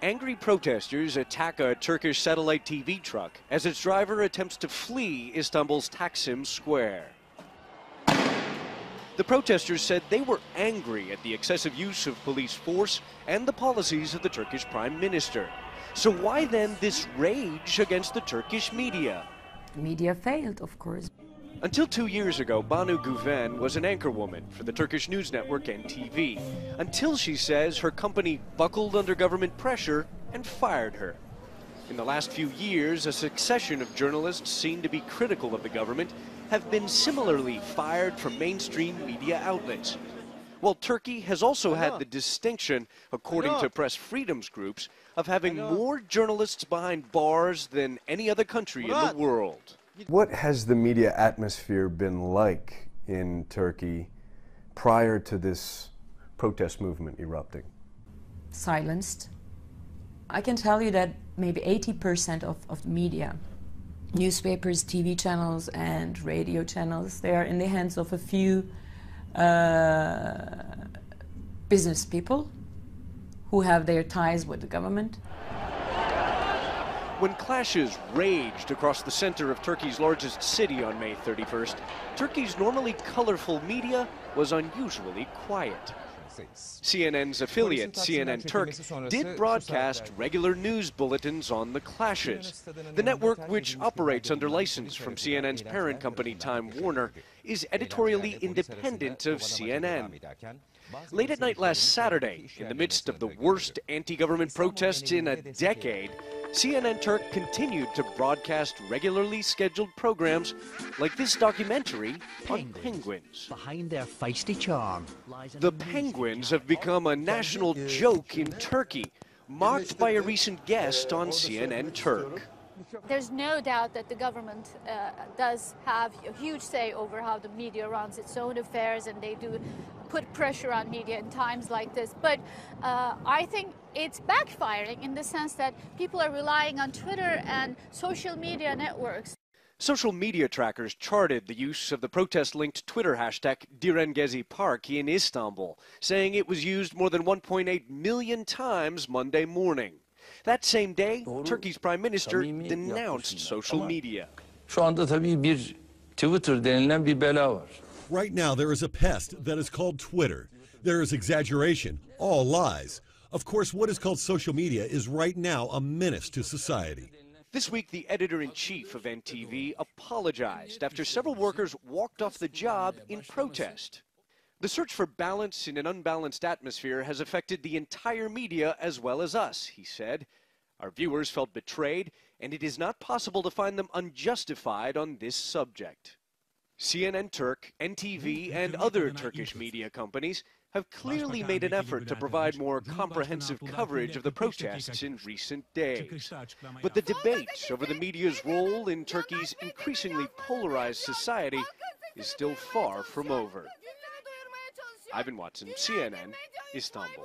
Angry protesters attack a Turkish satellite TV truck as its driver attempts to flee Istanbul's Taksim Square. The protesters said they were angry at the excessive use of police force and the policies of the Turkish Prime Minister. So why then this rage against the Turkish media? The media failed, of course. Until 2 years ago, Banu Güven was an anchorwoman for the Turkish news network NTV, until she says her company buckled under government pressure and fired her. In the last few years, a succession of journalists seen to be critical of the government have been similarly fired from mainstream media outlets. While Turkey has also had the distinction, according to press freedoms groups, of having more journalists behind bars than any other country in the world. What has the media atmosphere been like in Turkey prior to this protest movement erupting? Silenced. I can tell you that maybe 80% of the media, newspapers, TV channels and radio channels, they are in the hands of a few business people who have their ties with the government. When clashes raged across the center of Turkey's largest city on May 31st, Turkey's normally colorful media was unusually quiet. CNN's affiliate, CNN Turk, did broadcast regular news bulletins on the clashes. The network, which operates under license from CNN's parent company, Time Warner, is editorially independent of CNN. Late at night last Saturday, in the midst of the worst anti-government protests in a decade, CNN Turk continued to broadcast regularly scheduled programs like this documentary on penguins. Behind their feisty charm. The penguins have become a national joke in Turkey, mocked by a recent guest on CNN Turk. There's no doubt that the government does have a huge say over how the media runs its own affairs, and they do put pressure on media in times like this. But I think it's backfiring in the sense that people are relying on Twitter and social media networks. Social media trackers charted the use of the protest-linked Twitter hashtag Gezi Park in Istanbul, saying it was used more than 1.8 million times Monday morning. That same day, Turkey's Prime Minister denounced social media. Şu anda tabii bir Twitter denilen bir bela var. Right now there is a pest that is called Twitter. There is exaggeration, all lies. Of course, what is called social media is right now a menace to society. This week, the editor-in-chief of NTV apologized after several workers walked off the job in protest. The search for balance in an unbalanced atmosphere has affected the entire media as well as us, he said. Our viewers felt betrayed, and it is not possible to find them unjustified on this subject. CNN Turk, NTV, and other Turkish media companies have clearly made an effort to provide more comprehensive coverage of the protests in recent days. But the debate over the media's role in Turkey's increasingly polarized society is still far from over. Ivan Watson, CNN, Istanbul.